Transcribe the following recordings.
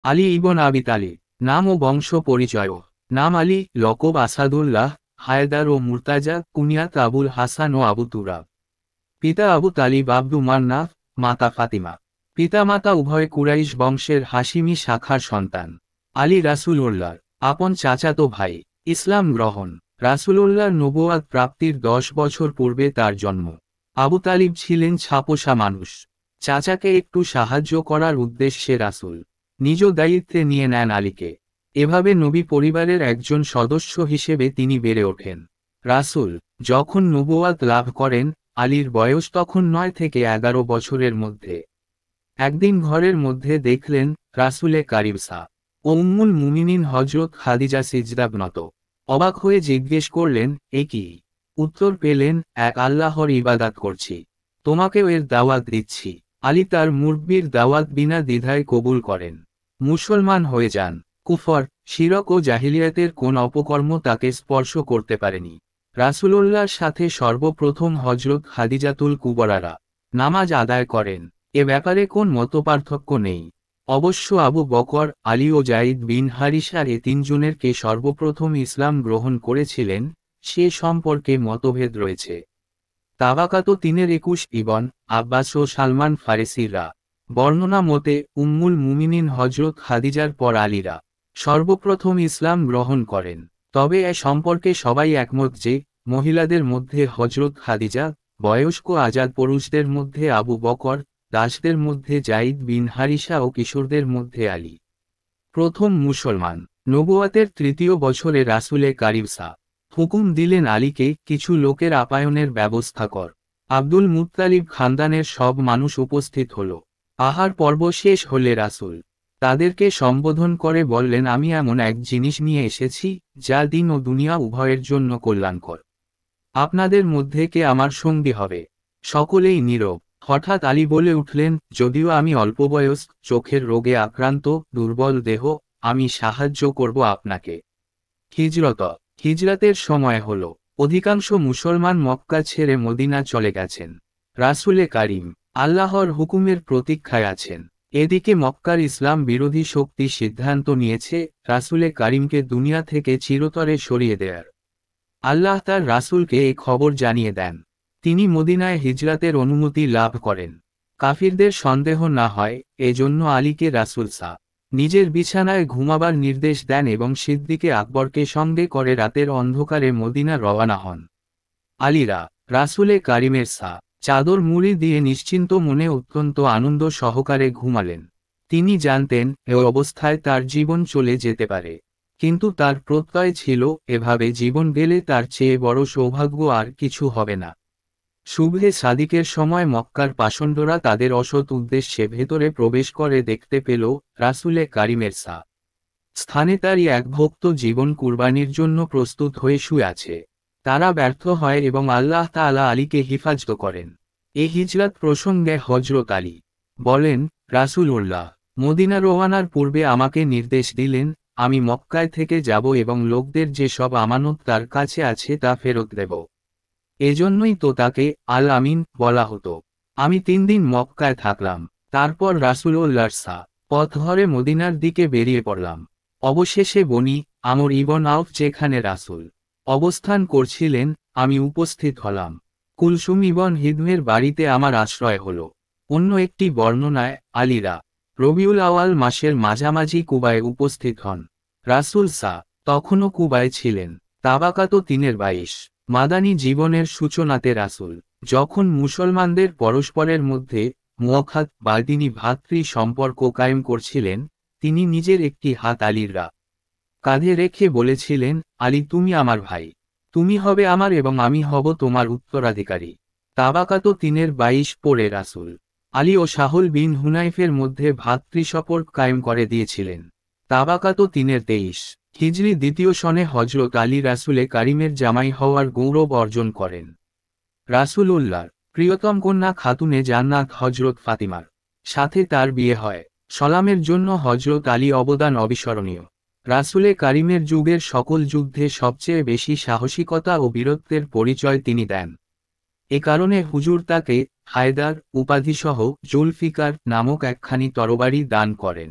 আলী ইবন আবি তালিব। নাম ও বংশ পরিচয়। নাম আলী, লকব আসাদুল্লাহ, হায়দার ও মুর্তাজা, কুনিয়াত আবুল হাসান ও আবু তুরাব। পিতা আবু তালিব আব্দু মান্নাফ, মাতা ফাতিমা। পিতামাতা উভয় কুরাইশ বংশের হাশিমি শাখার সন্তান। আলী রাসূলুল্লাহর আপন চাচাতো ভাই। ইসলাম গ্রহণ। রাসূলুল্লাহর নবুয়াত প্রাপ্তির 10 বছর পূর্বে তার জন্ম। আবু তালিব ছিলেন ছাপোষা মানুষ। চাচাকে একটু সাহায্য করার উদ্দেশ্যে রাসূল নিজ দায়িত্বে নিয়ে নেন আলীকে। এভাবে নবী পরিবারের একজন সদস্য হিসেবে তিনি বেড়ে ওঠেন। রাসূল যখন নবুয়াত লাভ করেন, আলীর বয়স তখন 9 থেকে 11 বছরের মধ্যে। একদিন ঘরের মধ্যে দেখলেন রাসূলে কারীম ও উম্মুল মুমিনিন হযরত খাদিজা সিজদাবনত। অবাক হয়ে জিজ্ঞেস করলেন, এ কি? উত্তর পেলেন, এক আল্লাহর ইবাদত করছি, তোমাকেও এর দাওয়াত দিচ্ছি। আলী তার মুরব্বির দাওয়াত বিনা দ্বিধায় কবুল করেন। মুসলমান হয়ে যান। কুফর, শিরক ও জাহিলিয়াতের কোন অপকর্ম তাকে স্পর্শ করতে পারেনি। রাসূলুল্লাহর সাথে সর্বপ্রথম হযরত খাদিজাতুল কুবরারা নামাজ আদায় করেন। এ ব্যাপারে কোন মতপার্থক্য নেই। অবশ্য আবু বকর, আলী ও যায়েদ বিন হারিসা এ তিনজনের কে সর্বপ্রথম ইসলাম গ্রহণ করেছিলেন, সে সম্পর্কে মতভেদ রয়েছে। তাবাকাত 3-21 ইবন আব্বাস ও সালমান ফারেসিরা বর্ণনা মতে উম্মুল মুমিনিন হযরত খাদিজার পর আলীরা সর্বপ্রথম ইসলাম গ্রহণ করেন। তবে এ সম্পর্কে সবাই একমত যে, মহিলাদের মধ্যে হযরত খাদিজা, বয়স্ক আজাদ পুরুষদের মধ্যে আবু বকর, দাসদের মধ্যে যায়েদ বিন হারিসা ও কিশোরদের মধ্যে আলী। প্রথম মুসলমান। নবুয়াতের 3য় বছরে রাসূলে কারীম হুকুম দিলেন আলীকে, কিছু লোকের আপ্যায়নের ব্যবস্থা কর। আব্দুল মুত্তালিব খানদানের সব মানুষ উপস্থিত হল। আহার পর্ব শেষ হলে রাসূল তাদেরকে সম্বোধন করে বললেন, আমি এমন এক জিনিস নিয়ে এসেছি, যা দিন ও দুনিয়া উভয়ের জন্য কল্যাণকর। আপনাদের মধ্যে কে আমার সঙ্গী হবে? সকলেই নীরব। হঠাৎ আলী বলে উঠলেন, যদিও আমি অল্প বয়স, চোখের রোগে আক্রান্ত, দুর্বল দেহ, আমি সাহায্য করব আপনাকে। হিজরত। হিজরাতের সময় হল। অধিকাংশ মুসলমান মক্কা ছেড়ে মদিনা চলে গেছেন। রাসূলে কারীম আল্লাহর হুকুমের প্রতীক্ষায় আছেন। এদিকে মক্কার ইসলাম বিরোধী শক্তি সিদ্ধান্ত নিয়েছে রাসূলে কারীমকে দুনিয়া থেকে চিরতরে সরিয়ে দেয়ার। আল্লাহ তার রাসূলকে এই খবর জানিয়ে দেন। তিনি মদিনায় হিজরাতের অনুমতি লাভ করেন। কাফিরদের সন্দেহ না হয়, এজন্য আলীকে রাসূল নিজের বিছানায় ঘুমাবার নির্দেশ দেন এবং সিদ্দিকে আকবরকে সঙ্গে করে রাতের অন্ধকারে মদিনা রওয়ানা হন। আলীরা রাসূলে কারীমের চাদর মুড়ি দিয়ে নিশ্চিন্ত মনে অত্যন্ত আনন্দ সহকারে ঘুমালেন। তিনি জানতেন এ অবস্থায় তার জীবন চলে যেতে পারে, কিন্তু তার প্রত্যয় ছিল, এভাবে জীবন গেলে তার চেয়ে বড় সৌভাগ্য আর কিছু হবে না। শুভে সাদিকের সময় মক্কার পাষণ্ডরা তাদের অসৎ উদ্দেশ্যে ভেতরে প্রবেশ করে দেখতে পেল রাসূলে কারীমের স্থানে তারই এক ভক্ত জীবন কুরবানির জন্য প্রস্তুত হয়ে শুয়ে আছে। তারা ব্যর্থ হয় এবং আল্লাহ তাআলা আলীকে হিফাজত করেন। এ হিজরাত প্রসঙ্গে হযরত আলী বলেন, রাসূলুল্লাহ মদিনা রওয়ানার পূর্বে আমাকে নির্দেশ দিলেন, আমি মক্কায় থেকে যাব এবং লোকদের যে সব আমানত তার কাছে আছে তা ফেরত দেব। এজন্যই তো তাকে আল আমিন বলা হতো। আমি 3 দিন মক্কায় থাকলাম। তারপর রাসূলুল্লাহর পথ ধরে মদিনার দিকে বেরিয়ে পড়লাম। অবশেষে বনি আমর ইবন আউফ যেখানে রাসূল অবস্থান করছিলেন, আমি উপস্থিত হলাম। কুলসুম ইবন হিদমের বাড়িতে আমার আশ্রয় হল। অন্য একটি বর্ণনায় আলীরা রবিউল আওয়াল মাসের মাঝামাঝি কুবায় উপস্থিত হন। রাসূল তখনও কুবায় ছিলেন। তাবাকাত 3-22। মাদানী জীবনের সূচনাতে রাসূল যখন মুসলমানদের পরস্পরের মধ্যে মুওয়াখাত বা দিনী ভ্রাতৃ সম্পর্ক কায়েম করছিলেন, তিনি নিজের একটি হাত আলীর কাঁধে রেখে বলেছিলেন, আলী তুমি আমার ভাই, তুমি হবে আমার এবং আমি হব তোমার উত্তরাধিকারী। তাবাকাত 3-22 পড়ে রাসূল আলী ও সাহল বিন হুনাইফের মধ্যে ভ্রাতৃসম্পর্ক কায়েম করে দিয়েছিলেন। তাবাকাত 3-23। হিজরি 2য় সনে হযরত আলী রাসূলে কারীমের জামাই হওয়ার গৌরব অর্জন করেন। রাসূলুল্লাহর প্রিয়তম কন্যা খাতুনে জান্নাত হযরত ফাতিমার সাথে তার বিয়ে হয়। সালামের জন্য হযরত আলী অবদান অবিস্মরণীয়। রাসূলে কারীমের যুগের সকল যুদ্ধে সবচেয়ে বেশি সাহসিকতা ও বীরত্বের পরিচয় তিনি দেন। এ কারণে হুজুর তাকে হায়দার উপাধিসহ জুলফিকার নামক একখানি তরবারি দান করেন।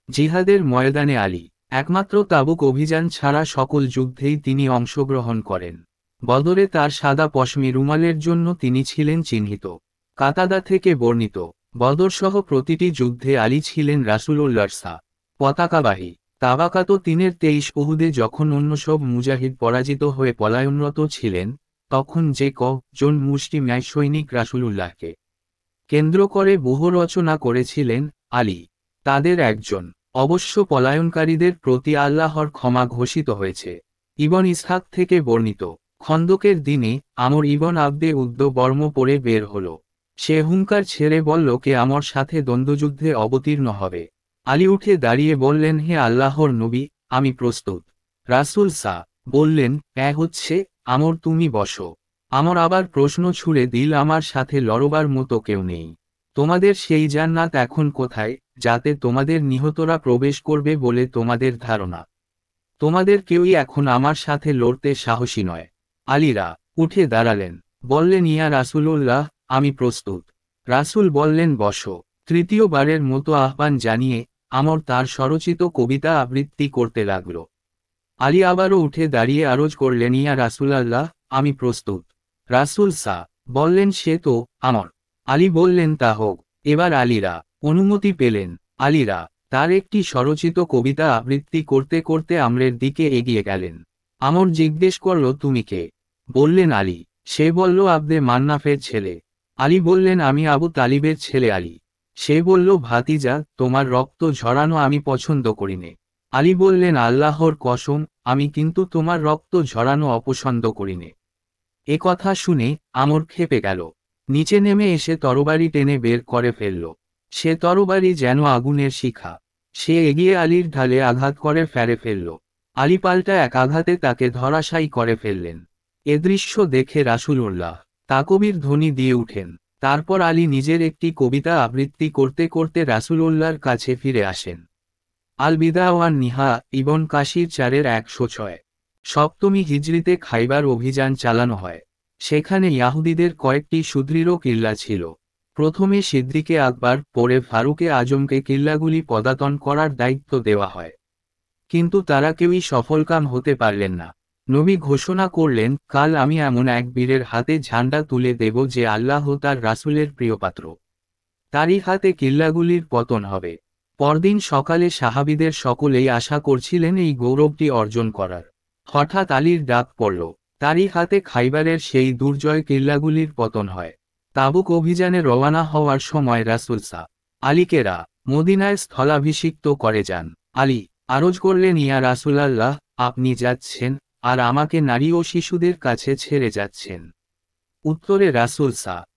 জিহাদের ময়দানে আলী একমাত্র তাবুক অভিযান ছাড়া সকল যুদ্ধেই তিনি অংশগ্রহণ করেন। বদরে তার সাদা পশমি রুমালের জন্য তিনি ছিলেন চিহ্নিত। কাতাদা থেকে বর্ণিত, বদরসহ প্রতিটি যুদ্ধে আলী ছিলেন রাসূলুল্লাহর পতাকাবাহী। তাবাকাত 3-23 উহুদে যখন অন্য সব মুজাহিদ পরাজিত হয়ে পলায়নরত ছিলেন, তখন যে জন মুষ্টিমেয় সৈনিক রাসূলুল্লাহকে কেন্দ্র করে বহু রচনা করেছিলেন, আলী তাদের একজন। অবশ্য পলায়নকারীদের প্রতি আল্লাহর ক্ষমা ঘোষিত হয়েছে। ইবন ইসহাক থেকে বর্ণিত, খন্দকের দিনে আমর ইবন আবদে উদ্দ বর্ম পরে বের হল। সে হুঙ্কার ছেড়ে বলল, কে আমার সাথে দ্বন্দ্বযুদ্ধে অবতীর্ণ হবে? আলী উঠে দাঁড়িয়ে বললেন, হে আল্লাহর নবী, আমি প্রস্তুত। রাসূল বললেন, হচ্ছে আমর, তুমি বসো। আমর আবার প্রশ্ন ছুড়ে দিল, আমার সাথে লড়বার মতো কেউ নেই? তোমাদের সেই জান্নাত এখন কোথায়, যাতে তোমাদের নিহতরা প্রবেশ করবে বলে তোমাদের ধারণা? তোমাদের কেউই এখন আমার সাথে লড়তে সাহসী নয়। আলীরা উঠে দাঁড়ালেন, বললেন, ইয়া রাসূলুল্লাহ, আমি প্রস্তুত। রাসূল বললেন, বসো। তৃতীয়বারের মতো আহ্বান জানিয়ে আমর তার স্বরচিত কবিতা আবৃত্তি করতে লাগল। আলী আবারও উঠে দাঁড়িয়ে আরজ করলেন, ইয়া রাসূলাল্লাহ, আমি প্রস্তুত। রাসূল বললেন, সে তো আমর। আলী বললেন, তা হোক। এবার আলীরা অনুমতি পেলেন। আলীরা তার একটি স্বরচিত কবিতা আবৃত্তি করতে করতে আমরের দিকে এগিয়ে গেলেন। আমর জিজ্ঞেস করল, তুমি কে? বললেন আলী। সে বলল, আবদে মান্নাফের ছেলে। আলী বললেন, আমি আবু তালিবের ছেলে আলী। সে বলল, ভাতিজা, তোমার রক্ত ঝরানো আমি পছন্দ করিনে। আলী বললেন, আল্লাহর কসম, আমি কিন্তু তোমার রক্ত ঝরানো অপছন্দ করিনে। এ কথা শুনে আমর ক্ষেপে গেল। নিচে নেমে এসে তরবারি টেনে বের করে ফেলল। সে তরবারি যেন আগুনের শিখা। সে এগিয়ে আলীর ঢালে আঘাত করে ফেরে ফেলল। আলী পাল্টা এক আঘাতে তাকে ধরাশায়ী করে ফেললেন। এ দৃশ্য দেখে রাসূলুল্লাহ তাকবীর ধ্বনি দিয়ে উঠেন। তারপর আলী নিজের একটি কবিতা আবৃত্তি করতে করতে রাসূলুল্লাহর কাছে ফিরে আসেন। আল বিদা ওয়ান নিহা, ইবন কাসির 4-106। সপ্তমী হিজরিতে খাইবার অভিযান চালানো হয়। সেখানে ইয়াহুদীদের কয়েকটি সুদৃঢ় কিল্লা ছিল। প্রথমে সিদ্দিকে আকবর, পরে ফারুকে আজমকে কিল্লাগুলি পদাতন করার দায়িত্ব দেওয়া হয়। কিন্তু তারা কেউই সফলকাম হতে পারলেন না। নবী ঘোষণা করলেন, কাল আমি এমন এক বীরের হাতে ঝান্ডা তুলে দেব যে আল্লাহ তার রাসূলের প্রিয়পাত্র। তারই হাতে কিল্লাগুলির পতন হবে। পরদিন সকালে সাহাবীদের সকলেই আশা করছিলেন এই গৌরবটি অর্জন করার। হঠাৎ আলীর ডাক পড়ল। তারই হাতে খাইবারের সেই দুর্জয় কিল্লাগুলির পতন হয়। তাবুক অভিযানে রওয়ানা হওয়ার সময় রাসূল আলীকেরা মদিনায় স্থলাভিষিক্ত করে যান। আলী আরজ করলেন, ইয়া রাসূলাল্লাহ, আপনি যাচ্ছেন, আর আমাকে নারী ও শিশুদের কাছে ছেড়ে যাচ্ছেন। উত্তরে রাসূল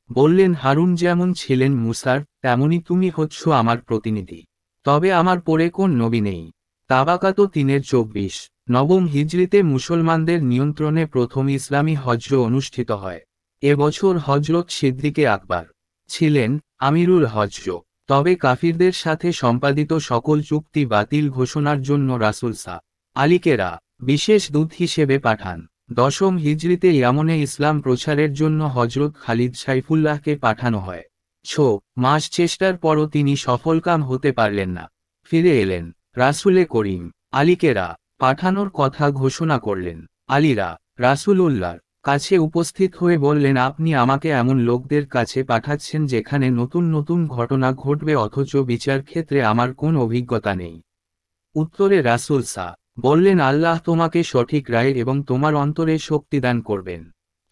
বললেন, হারুন যেমন ছিলেন মুসার, তেমনি তুমি হচ্ছ আমার প্রতিনিধি। তবে আমার পরে কোন নবী নেই। তাবাকাত 3-24। নবম হিজরিতে মুসলমানদের নিয়ন্ত্রণে প্রথম ইসলামী হজ্জ অনুষ্ঠিত হয়। এবছর হযরত সিদ্দিকে আকবর ছিলেন আমিরুল হজ্জ। তবে কাফিরদের সাথে সম্পাদিত সকল চুক্তি বাতিল ঘোষণার জন্য রাসূল আলীকেরা বিশেষ দূত হিসেবে পাঠান। দশম হিজরিতে ইয়ামনে ইসলাম প্রচারের জন্য হযরত খালিদ সাইফুল্লাহকে পাঠানো হয়। 6 মাস চেষ্টার পরও তিনি সফলকাম হতে পারলেন না। ফিরে এলেন। রাসূলে করিম আলীকেরা পাঠানোর কথা ঘোষণা করলেন। আলীরা রাসূলুল্লাহর কাছে উপস্থিত হয়ে বললেন, আপনি আমাকে এমন লোকদের কাছে পাঠাচ্ছেন যেখানে নতুন নতুন ঘটনা ঘটবে, অথচ বিচার ক্ষেত্রে আমার কোন অভিজ্ঞতা নেই। উত্তরে রাসূল বললেন, আল্লাহ তোমাকে সঠিক রায় এবং তোমার অন্তরে শক্তি দান করবেন।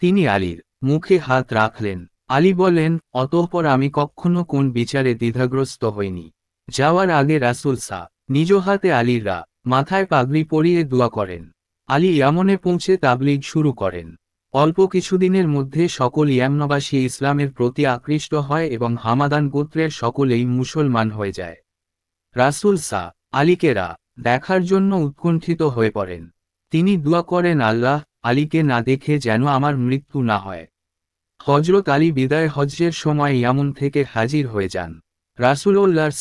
তিনি আলীর মুখে হাত রাখলেন। আলী বলেন, অতঃপর আমি কখনো কোন বিচারে দ্বিধাগ্রস্ত হইনি। যাওয়ার আগে রাসূল নিজ হাতে আলীরা মাথায় পাগড়ি পরিয়ে দোয়া করেন। আলী ইয়ামনে পৌঁছে তাবলীগ শুরু করেন। অল্প কিছুদিনের মধ্যে সকল ইয়ামনবাসী ইসলামের প্রতি আকৃষ্ট হয় এবং হামাদান গোত্রের সকলেই মুসলমান হয়ে যায়। রাসূল আলীকেরা দেখার জন্য উৎকণ্ঠিত হয়ে পড়েন। তিনি দোয়া করেন, আল্লাহ, আলীকে না দেখে যেন আমার মৃত্যু না হয়। হযরত আলী বিদায় হজ্জের সময় ইয়ামন থেকে হাজির হয়ে যান। রাসূলুল্লাহর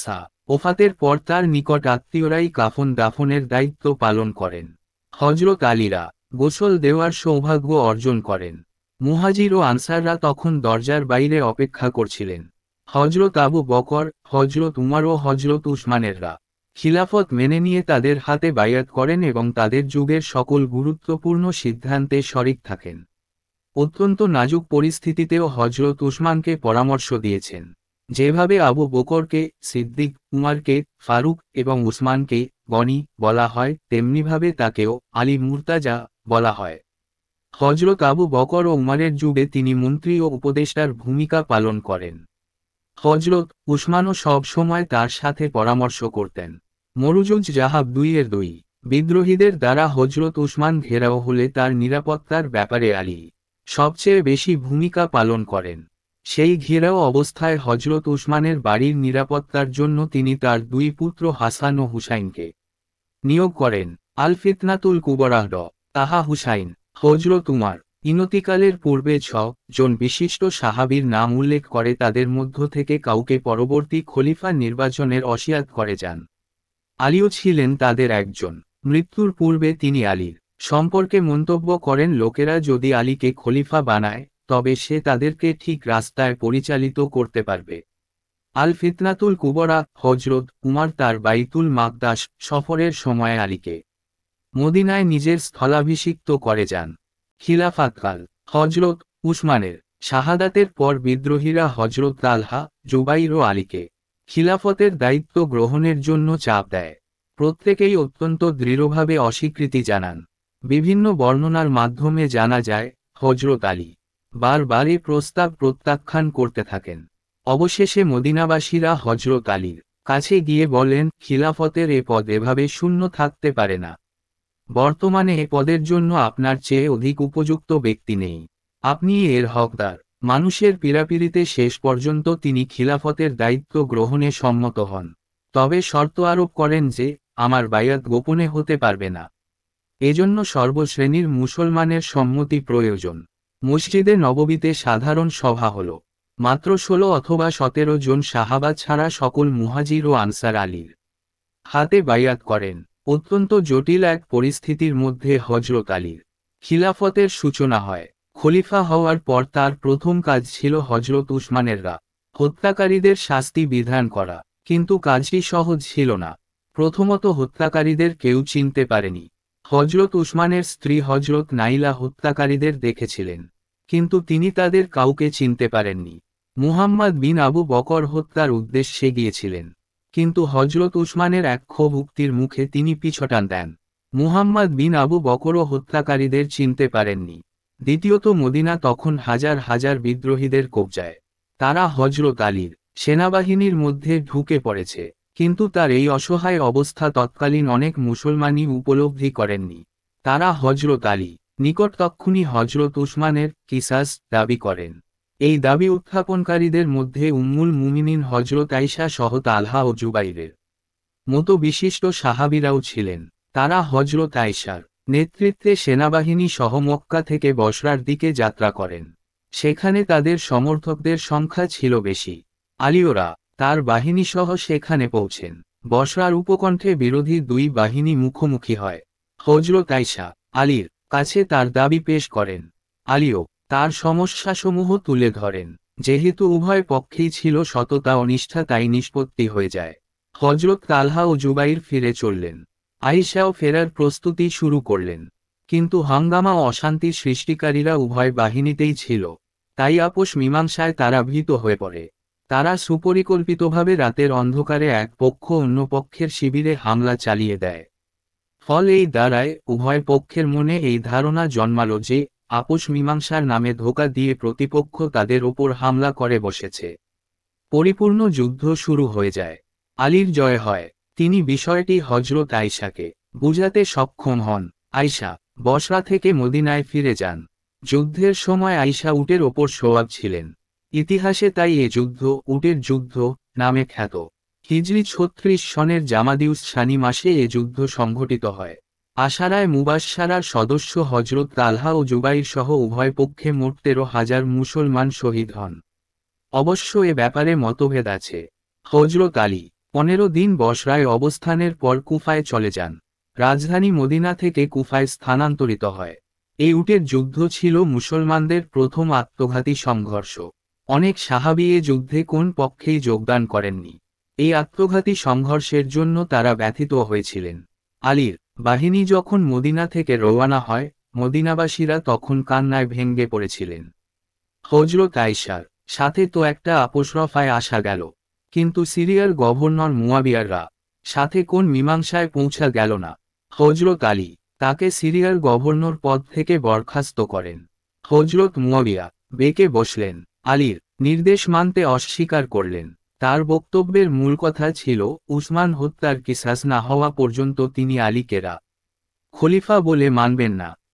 ওফাতের পর তার নিকট আত্মীয়রাই কাফন দাফনের দায়িত্ব পালন করেন। হযরত আলীরা গোসল দেওয়ার সৌভাগ্য অর্জন করেন। মুহাজির ও আনসাররা তখন দরজার বাইরে অপেক্ষা করছিলেন। হযরত আবু বকর, হযরত উমর ও হযরত উসমানেররা খিলাফত মেনে নিয়ে তাদের হাতে বায়াত করেন এবং তাদের যুগের সকল গুরুত্বপূর্ণ সিদ্ধান্তে শরিক থাকেন। অত্যন্ত নাজুক পরিস্থিতিতেও হজরত উসমানকে পরামর্শ দিয়েছেন। যেভাবে আবু বকরকে সিদ্দিক, উমারকে ফারুক এবং উসমানকে গনি বলা হয়, তেমনিভাবে তাকেও আলী মুর্তাজা বলা হয়। হজরত আবু বকর ও উমারের যুগে তিনি মন্ত্রী ও উপদেষ্টার ভূমিকা পালন করেন। হজরত উসমানও সব সময় তার সাথে পরামর্শ করতেন। মরুজুজ জাহাব 2-2 বিদ্রোহীদের দ্বারা হজরত উসমান ঘেরাও হলে তার নিরাপত্তার ব্যাপারে আলী সবচেয়ে বেশি ভূমিকা পালন করেন। সেই ঘেরাও অবস্থায় হজরত উসমানের বাড়ির নিরাপত্তার জন্য তিনি তার 2 পুত্র হাসান ও হুসাইনকে নিয়োগ করেন। আল ফিতনাতুল কুবরা তাহা হুসাইন, হজরত উমার ইনতিকালের পূর্বে 6 জন বিশিষ্ট সাহাবীর নাম উল্লেখ করে তাদের মধ্য থেকে কাউকে পরবর্তী খলিফা নির্বাচনের অসিয়াত করে যান। আলীও ছিলেন তাদের একজন। মৃত্যুর পূর্বে তিনি আলীর সম্পর্কে মন্তব্য করেন, লোকেরা যদি আলীকে খলিফা বানায় তবে সে তাদেরকে ঠিক রাস্তায় পরিচালিত করতে পারবে। আল ফিতনাতুল কুবরা হজরত উমার তার বাইতুল মাকদাস সফরের সময় আলীকে মদিনায় নিজের স্থলাভিষিক্ত করে যান। খিলাফাতকাল হজরত উসমানের শাহাদাতের পর বিদ্রোহীরা হজরত তালহা, জুবাইর ও আলীকে খিলাফতের দায়িত্ব গ্রহণের জন্য চাপ দেয়। প্রত্যেকেই অত্যন্ত দৃঢ়ভাবে অস্বীকৃতি জানান। বিভিন্ন বর্ণনার মাধ্যমে জানা যায় হজরত আলী বারবার এ প্রস্তাব প্রত্যাখ্যান করতে থাকেন। অবশেষে মদিনাবাসীরা হজরত আলীর কাছে গিয়ে বলেন, খিলাফতের এ পদ এভাবে শূন্য থাকতে পারে না। বর্তমানে এ পদের জন্য আপনার চেয়ে অধিক উপযুক্ত ব্যক্তি নেই। আপনি এর হকদার। মানুষের পীড়াপিড়িতে শেষ পর্যন্ত তিনি খিলাফতের দায়িত্ব গ্রহণে সম্মত হন, তবে শর্ত আরোপ করেন যে আমার বায়াত গোপনে হতে পারবে না। এজন্য সর্বশ্রেণীর মুসলমানের সম্মতি প্রয়োজন। মসজিদে নববীতে সাধারণ সভা হল। মাত্র 16 অথবা 17 জন সাহাবা ছাড়া সকল মুহাজির ও আনসার আলীর হাতে বায়াত করেন। অত্যন্ত জটিল এক পরিস্থিতির মধ্যে হজরত আলীর খিলাফতের সূচনা হয়। খলিফা হওয়ার পর তার প্রথম কাজ ছিল হজরত উসমানের হত্যাকারীদের শাস্তি বিধান করা, কিন্তু কাজটি সহজ ছিল না। প্রথমত, হত্যাকারীদের কেউ চিনতে পারেনি। হজরত উসমানের স্ত্রী হজরত নাইলা হত্যাকারীদের দেখেছিলেন, কিন্তু তিনি তাদের কাউকে চিনতে পারেননি। মুহাম্মদ বিন আবু বকর হত্যার উদ্দেশ্যে গিয়েছিলেন, কিন্তু হজরত উসমানের এক ক্ষোভ উক্তির মুখে তিনি পিছটান দেন। মুহাম্মদ বিন আবু বকরও হত্যাকারীদের চিনতে পারেননি। দ্বিতীয়ত, মদিনা তখন হাজার হাজার বিদ্রোহীদের কবজায়। তারা হজরত আলীর সেনাবাহিনীর মধ্যে ঢুকে পড়েছে, কিন্তু তার এই অসহায় অবস্থা তৎকালীন অনেক মুসলমানই উপলব্ধি করেননি। তারা হজরত আলী নিকট তক্ষুনি হজরত উসমানের কিসাস দাবি করেন। এই দাবি উত্থাপনকারীদের মধ্যে উম্মুল মুমিনিন হজরত আয়েশা সহ তালহা ও জুবাইরের মতো বিশিষ্ট সাহাবীরাও ছিলেন। তারা হজরত আয়েশার নেতৃত্বে সেনাবাহিনী সহ মক্কা থেকে বসরার দিকে যাত্রা করেন। সেখানে তাদের সমর্থকদের সংখ্যা ছিল বেশি। আলীওরা তার বাহিনী সহ সেখানে পৌঁছেন। বসরার উপকণ্ঠে বিরোধী 2 বাহিনী মুখোমুখি হয়। হজরত আয়েশা আলীর কাছে তার দাবি পেশ করেন। আলীও তার সমস্যাসমূহ তুলে ধরেন। যেহেতু উভয় পক্ষেই ছিল সততা ও নিষ্ঠা, তাই নিষ্পত্তি হয়ে যায়। হজরত তালহা ও জুবাইর ফিরে চললেন। আয়েশাও ফেরার প্রস্তুতি শুরু করলেন, কিন্তু হাঙ্গামা ও অশান্তির সৃষ্টিকারীরা উভয় বাহিনীতেই ছিল। তাই আপোষ মীমাংসায় তারা ভীত হয়ে পড়ে। তারা সুপরিকল্পিতভাবে রাতের অন্ধকারে এক পক্ষ অন্য পক্ষের শিবিরে হামলা চালিয়ে দেয়। ফলে এই দ্বারায় উভয় পক্ষের মনে এই ধারণা জন্মালো যে আপোষ মীমাংসার নামে ধোঁকা দিয়ে প্রতিপক্ষ তাদের ওপর হামলা করে বসেছে। পরিপূর্ণ যুদ্ধ শুরু হয়ে যায়। আলীর জয় হয়। তিনি বিষয়টি হজরত আয়েশাকে বুঝাতে সক্ষম হন। আয়েশা বসরা থেকে মদিনায় ফিরে যান। যুদ্ধের সময় আয়েশা উটের ওপর সোয়াব ছিলেন। ইতিহাসে তাই এ যুদ্ধ উটের যুদ্ধ নামে খ্যাত। হিজরি 36 সনের জামাদিউস সানি মাসে এ যুদ্ধ সংঘটিত হয়। আশারায়ে মুবাশশারার সদস্য হজরত তালহা ও জুবাইর সহ উভয় পক্ষে মোট 13,000 মুসলমান শহীদ হন। অবশ্য এ ব্যাপারে মতভেদ আছে। হজরত আলী 15 দিন বসরায় অবস্থানের পর কুফায় চলে যান। রাজধানী মদিনা থেকে কুফায় স্থানান্তরিত হয়। এই উটের যুদ্ধ ছিল মুসলমানদের প্রথম আত্মঘাতী সংঘর্ষ। অনেক সাহাবী এ যুদ্ধে কোন পক্ষেই যোগদান করেননি। এই আত্মঘাতী সংঘর্ষের জন্য তারা ব্যথিত হয়েছিলেন। আলীর বাহিনী যখন মদিনা থেকে রওয়ানা হয়, মদিনাবাসীরা তখন কান্নায় ভেঙে পড়েছিলেন। হযরত আয়েশার সাথে তো একটা আপোষ রফায় আসা গেল, কিন্তু সিরিয়ার গভর্নর মুয়াবিয়াররা সাথে কোন মীমাংসায় পৌঁছা গেল না। হযরত আলী তাকে সিরিয়ার গভর্নর পদ থেকে বরখাস্ত করেন। হযরত মুয়াবিয়া বেঁকে বসলেন, আলীর নির্দেশ মানতে অস্বীকার করলেন। তার বক্তব্যের মূল কথা ছিল উসমান হত্যার কিসাস না হওয়া পর্যন্ত তিনি আলীকে খলিফা বলে মানবেন না।